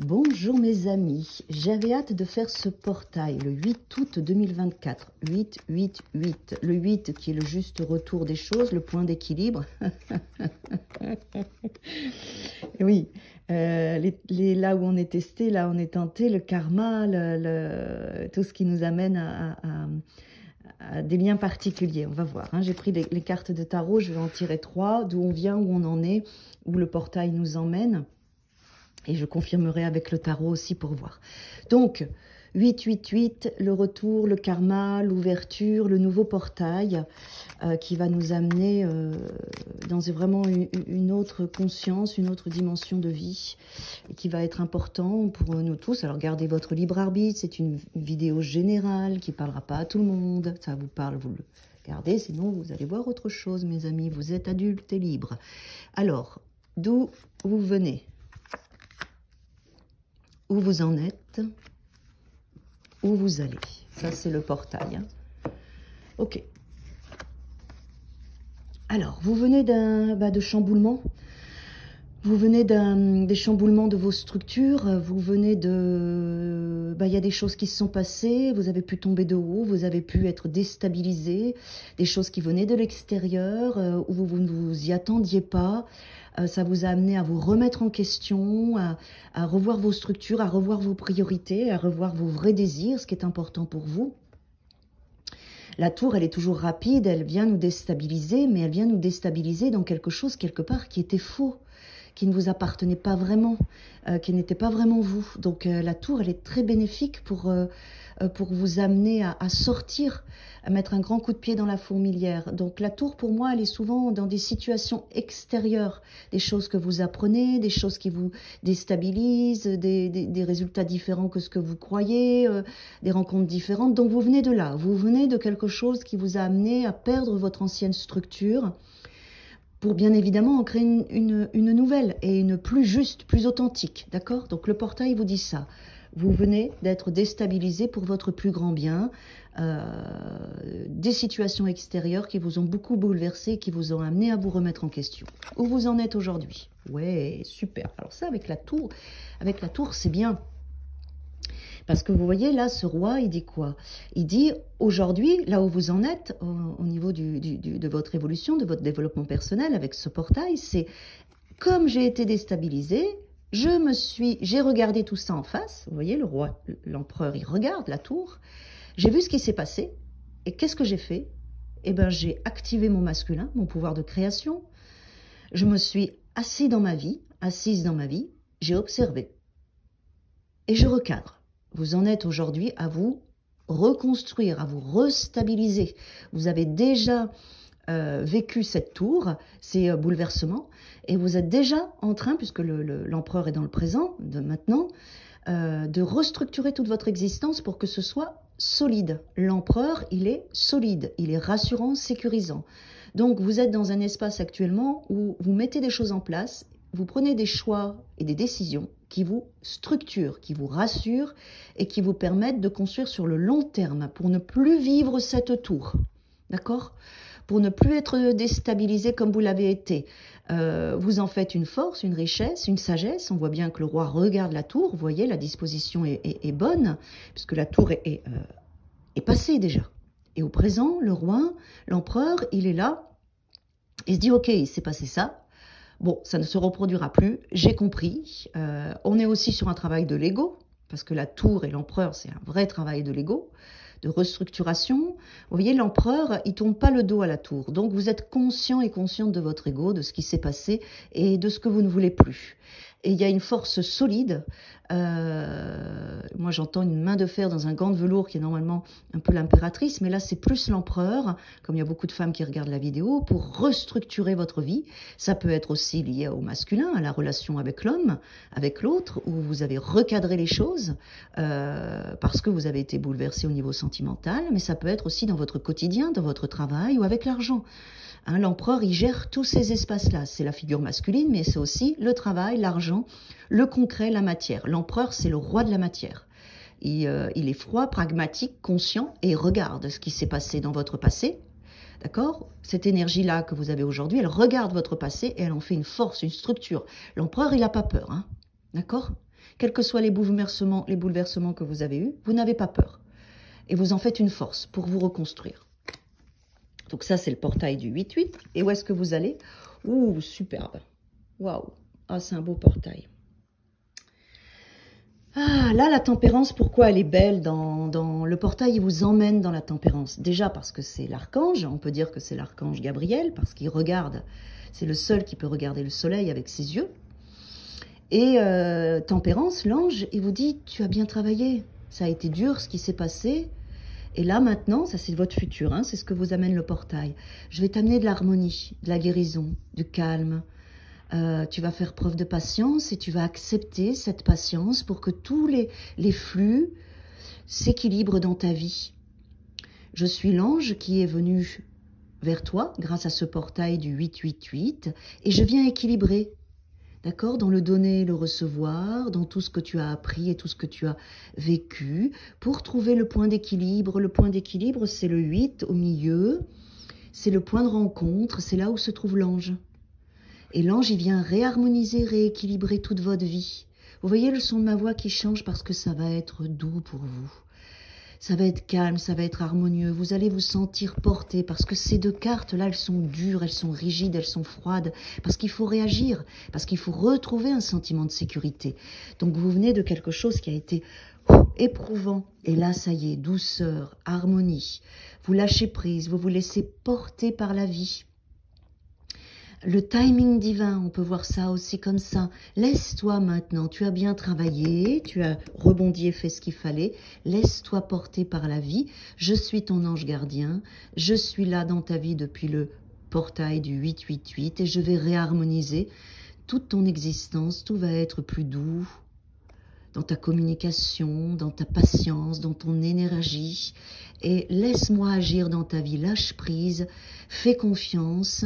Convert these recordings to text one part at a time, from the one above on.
Bonjour mes amis, j'avais hâte de faire ce portail le 8 août 2024, 8, le 8 qui est le juste retour des choses, le point d'équilibre. Oui, là où on est testé, là où on est tenté, le karma, tout ce qui nous amène à des liens particuliers, on va voir. Hein. J'ai pris les cartes de tarot, je vais en tirer 3, d'où on vient, où on en est, où le portail nous emmène. Et je confirmerai avec le tarot aussi pour voir. Donc, 8, le retour, le karma, l'ouverture, le nouveau portail qui va nous amener dans vraiment une autre conscience, une autre dimension de vie et qui va être important pour nous tous. Alors, gardez votre libre arbitre, c'est une vidéo générale qui ne parlera pas à tout le monde. Ça vous parle, vous le gardez, sinon vous allez voir autre chose, mes amis. Vous êtes adultes et libres. Alors, d'où vous venez ? Où vous en êtes, où vous allez. Ça, c'est le portail. Hein. Ok. Alors, vous venez de chamboulements. Vous venez des chamboulements de vos structures. Vous venez de... il y a des choses qui se sont passées. Vous avez pu tomber de haut. Vous avez pu être déstabilisé. Des choses qui venaient de l'extérieur, où vous ne vous y attendiez pas. Ça vous a amené à vous remettre en question, à revoir vos structures, à revoir vos priorités, à revoir vos vrais désirs, ce qui est important pour vous. La tour, elle est toujours rapide, elle vient nous déstabiliser, mais elle vient nous déstabiliser dans quelque chose, quelque part, qui était faux, qui ne vous appartenait pas vraiment, qui n'était pas vraiment vous. Donc la tour, elle est très bénéfique pour vous amener à sortir, à mettre un grand coup de pied dans la fourmilière. Donc la tour, pour moi, elle est souvent dans des situations extérieures, des choses que vous apprenez, des choses qui vous déstabilisent, des résultats différents que ce que vous croyez, des rencontres différentes. Donc vous venez de là, vous venez de quelque chose qui vous a amené à perdre votre ancienne structure, pour bien évidemment en créer une nouvelle et une plus juste, plus authentique, d'accord? Donc le portail vous dit ça. Vous venez d'être déstabilisé pour votre plus grand bien, des situations extérieures qui vous ont beaucoup bouleversé, qui vous ont amené à vous remettre en question. Où vous en êtes aujourd'hui? Ouais, super. Alors ça, avec la tour, c'est bien. Parce que vous voyez, là, ce roi, il dit quoi? Il dit, aujourd'hui, là où vous en êtes, au niveau de votre évolution, de votre développement personnel, avec ce portail, c'est comme j'ai été déstabilisé, j'ai regardé tout ça en face. Vous voyez, le roi, l'empereur, il regarde la tour. J'ai vu ce qui s'est passé. Et qu'est-ce que j'ai fait? Eh bien, j'ai activé mon masculin, mon pouvoir de création. Je me suis assise dans ma vie, j'ai observé. Et je recadre. Vous en êtes aujourd'hui à vous reconstruire, à vous restabiliser. Vous avez déjà vécu cette tour, ces bouleversements, et vous êtes déjà en train, puisque l'empereur est dans le présent, de maintenant, de restructurer toute votre existence pour que ce soit solide. L'empereur, il est solide, il est rassurant, sécurisant. Donc vous êtes dans un espace actuellement où vous mettez des choses en place, vous prenez des choix et des décisions qui vous structurent, qui vous rassurent et qui vous permettent de construire sur le long terme pour ne plus vivre cette tour. D'accord ? Pour ne plus être déstabilisé comme vous l'avez été. Vous en faites une force, une richesse, une sagesse. On voit bien que le roi regarde la tour. Vous voyez, la disposition est bonne, puisque la tour est passée déjà. Et au présent, le roi, l'empereur, il est là. Il se dit, ok, il s'est passé ça. Bon, ça ne se reproduira plus, j'ai compris. On est aussi sur un travail de l'ego, parce que la tour et l'empereur, c'est un vrai travail de l'ego, de restructuration. Vous voyez, l'empereur, il ne tourne pas le dos à la tour. Donc, vous êtes conscient et consciente de votre ego, de ce qui s'est passé et de ce que vous ne voulez plus. Et il y a une force solide. Moi, j'entends une main de fer dans un gant de velours qui est normalement un peu l'impératrice, mais là, c'est plus l'empereur, comme il y a beaucoup de femmes qui regardent la vidéo, pour restructurer votre vie. Ça peut être aussi lié au masculin, à la relation avec l'homme, avec l'autre, où vous avez recadré les choses parce que vous avez été bouleversé au niveau sentimental, mais ça peut être aussi dans votre quotidien, dans votre travail ou avec l'argent. Hein, l'empereur, il gère tous ces espaces-là. C'est la figure masculine, mais c'est aussi le travail, l'argent, le concret, la matière. L'empereur, c'est le roi de la matière. Il est froid, pragmatique, conscient et regarde ce qui s'est passé dans votre passé. D'accord? Cette énergie-là que vous avez aujourd'hui, elle regarde votre passé et elle en fait une force, une structure. L'empereur, il n'a pas peur. Hein? D'accord? quels que soient les bouleversements que vous avez eus, vous n'avez pas peur. Et vous en faites une force pour vous reconstruire. Donc ça, c'est le portail du 8-8. Et où est-ce que vous allez? Ouh, superbe. Waouh. Ah, c'est un beau portail. Ah, là, la tempérance, pourquoi elle est belle dans le portail, il vous emmène dans la tempérance. Déjà parce que c'est l'archange, on peut dire que c'est l'archange Gabriel, parce qu'il regarde, c'est le seul qui peut regarder le soleil avec ses yeux. Et tempérance, l'ange, il vous dit, tu as bien travaillé, ça a été dur ce qui s'est passé. Et là, maintenant, ça c'est votre futur, hein, c'est ce que vous amène le portail. Je vais t'amener de l'harmonie, de la guérison, du calme. Tu vas faire preuve de patience et tu vas accepter cette patience pour que tous les flux s'équilibrent dans ta vie. Je suis l'ange qui est venu vers toi grâce à ce portail du 888 et je viens équilibrer, d'accord, dans le donner et le recevoir, dans tout ce que tu as appris et tout ce que tu as vécu pour trouver le point d'équilibre. Le point d'équilibre, c'est le 8 au milieu, c'est le point de rencontre, c'est là où se trouve l'ange. Et l'ange, il vient réharmoniser, rééquilibrer toute votre vie. Vous voyez le son de ma voix qui change parce que ça va être doux pour vous. Ça va être calme, ça va être harmonieux. Vous allez vous sentir porté parce que ces deux cartes-là, elles sont dures, elles sont rigides, elles sont froides. Parce qu'il faut réagir, parce qu'il faut retrouver un sentiment de sécurité. Donc vous venez de quelque chose qui a été éprouvant. Et là, ça y est, douceur, harmonie. Vous lâchez prise, vous vous laissez porter par la vie. Le timing divin, on peut voir ça aussi comme ça. Laisse-toi maintenant, tu as bien travaillé, tu as rebondi et fait ce qu'il fallait. Laisse-toi porter par la vie. Je suis ton ange gardien. Je suis là dans ta vie depuis le portail du 888 et je vais réharmoniser toute ton existence. Tout va être plus doux dans ta communication, dans ta patience, dans ton énergie. Et laisse-moi agir dans ta vie, lâche prise, fais confiance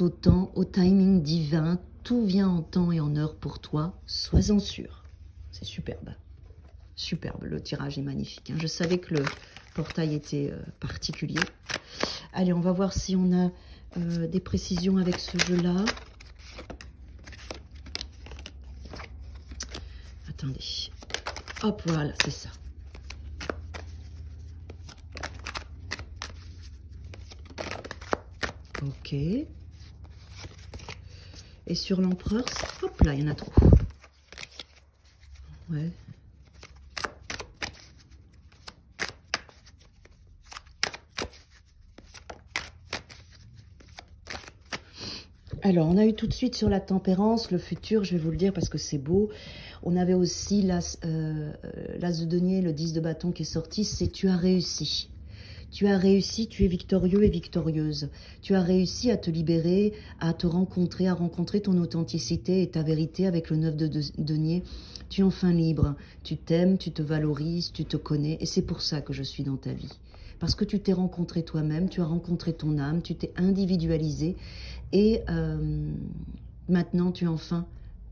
au temps, au timing divin, tout vient en temps et en heure pour toi, sois-en sûr. C'est superbe, superbe, le tirage est magnifique. Hein. Je savais que le portail était particulier. Allez, on va voir si on a des précisions avec ce jeu-là. Attendez, hop, voilà, c'est ça. Ok. Et sur l'empereur, hop là, il y en a trop. Ouais. Alors, on a eu tout de suite sur la tempérance, le futur, je vais vous le dire parce que c'est beau. On avait aussi l'as de denier, le 10 de bâton qui est sorti, c'est tu as réussi. Tu as réussi, tu es victorieux et victorieuse. Tu as réussi à te libérer, à te rencontrer, à rencontrer ton authenticité et ta vérité avec le 9 de denier. Tu es enfin libre. Tu t'aimes, tu te valorises, tu te connais. Et c'est pour ça que je suis dans ta vie. Parce que tu t'es rencontré toi-même, tu as rencontré ton âme, tu t'es individualisé. Et maintenant, tu es enfin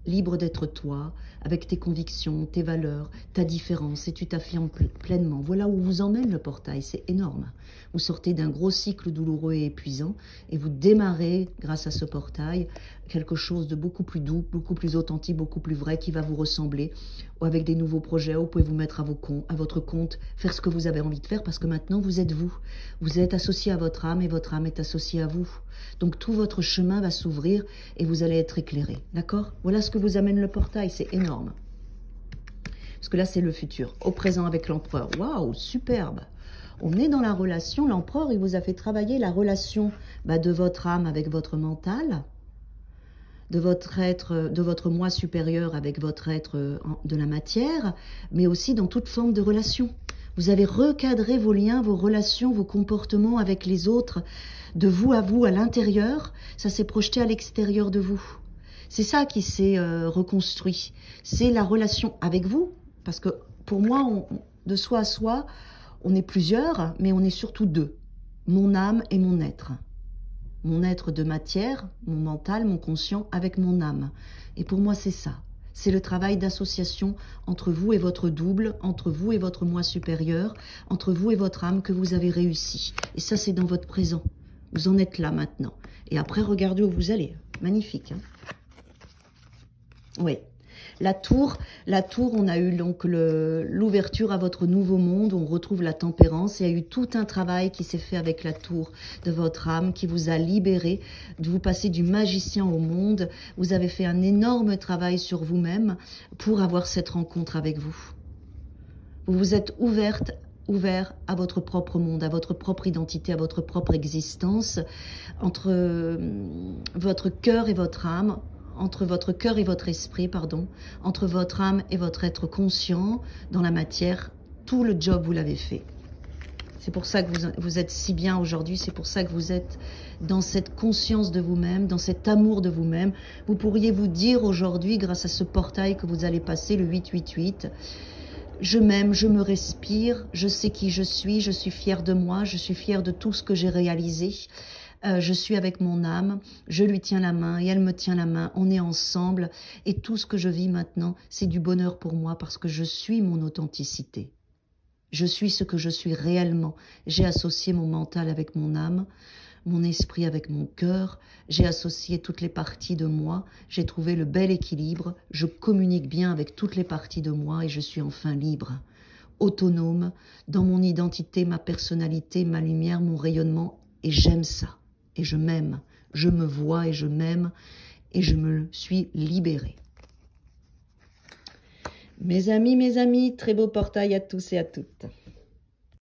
libre d'être toi, avec tes convictions, tes valeurs, ta différence, et tu t'affirmes pleinement. Voilà où vous emmène le portail, c'est énorme. Vous sortez d'un gros cycle douloureux et épuisant, et vous démarrez, grâce à ce portail, quelque chose de beaucoup plus doux, beaucoup plus authentique, beaucoup plus vrai, qui va vous ressembler, ou avec des nouveaux projets, vous pouvez vous mettre à votre compte, faire ce que vous avez envie de faire, parce que maintenant, vous êtes vous. Vous êtes associé à votre âme, et votre âme est associée à vous. Donc, tout votre chemin va s'ouvrir, et vous allez être éclairé, d'accord? Voilà ce que vous amène le portail, c'est énorme. Parce que là, c'est le futur. Au présent avec l'empereur. Waouh, superbe. On est dans la relation. L'empereur, il vous a fait travailler la relation de votre âme avec votre mental, de votre être, de votre moi supérieur avec votre être de la matière, mais aussi dans toute forme de relation. Vous avez recadré vos liens, vos relations, vos comportements avec les autres, de vous, à l'intérieur. Ça s'est projeté à l'extérieur de vous. C'est ça qui s'est reconstruit. C'est la relation avec vous. Parce que pour moi, de soi à soi, on est plusieurs, mais on est surtout deux. Mon âme et mon être. Mon être de matière, mon mental, mon conscient, avec mon âme. Et pour moi, c'est ça. C'est le travail d'association entre vous et votre double, entre vous et votre moi supérieur, entre vous et votre âme que vous avez réussi. Et ça, c'est dans votre présent. Vous en êtes là maintenant. Et après, regardez où vous allez. Magnifique, hein? Oui. La tour, on a eu donc l'ouverture à votre nouveau monde, on retrouve la tempérance. Il y a eu tout un travail qui s'est fait avec la tour de votre âme, qui vous a libéré, de vous passer du magicien au monde. Vous avez fait un énorme travail sur vous-même pour avoir cette rencontre avec vous. Vous vous êtes ouvert à votre propre monde, à votre propre identité, à votre propre existence, entre votre cœur et votre âme, entre votre cœur et votre esprit, pardon, entre votre âme et votre être conscient dans la matière. Tout le job, vous l'avez fait. C'est pour ça que vous êtes si bien aujourd'hui, c'est pour ça que vous êtes dans cette conscience de vous-même, dans cet amour de vous-même. Vous pourriez vous dire aujourd'hui, grâce à ce portail que vous allez passer, le 888, je m'aime, je me respire, je sais qui je suis fière de moi, je suis fière de tout ce que j'ai réalisé. Je suis avec mon âme, je lui tiens la main et elle me tient la main, on est ensemble et tout ce que je vis maintenant, c'est du bonheur pour moi parce que je suis mon authenticité. Je suis ce que je suis réellement. J'ai associé mon mental avec mon âme, mon esprit avec mon cœur, j'ai associé toutes les parties de moi, j'ai trouvé le bel équilibre, je communique bien avec toutes les parties de moi et je suis enfin libre, autonome, dans mon identité, ma personnalité, ma lumière, mon rayonnement et j'aime ça. Et je m'aime, je me vois et je m'aime et je me suis libérée. Mes amis, très beau portail à tous et à toutes.